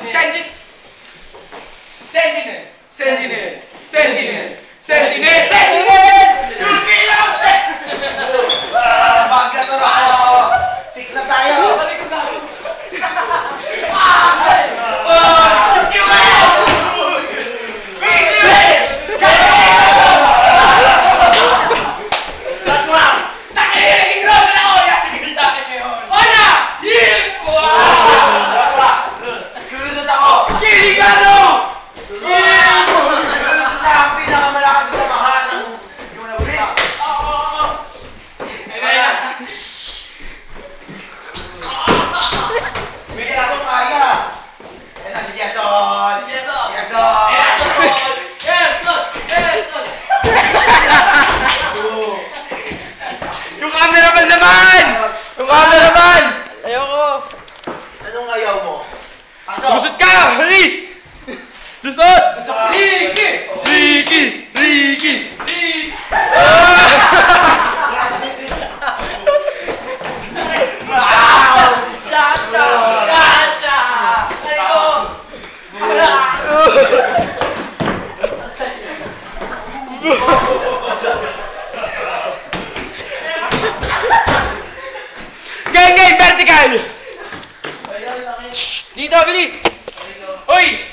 Sentinel! Sentinel! Sentinel! Sentinel! Sentinel! Sentinel! Screwfield! Magkator ako! Pick na tayo! Yung cameraman naman! Yung cameraman! Ayoko! Anong ayaw mo? Pasok! Lusot ka! Halis! Lusot! Ricky! Ricky! Ricky! Ricky! Gata! Gata! Ayoko! Gang, gang, vertical! Dito, bilis! Uy!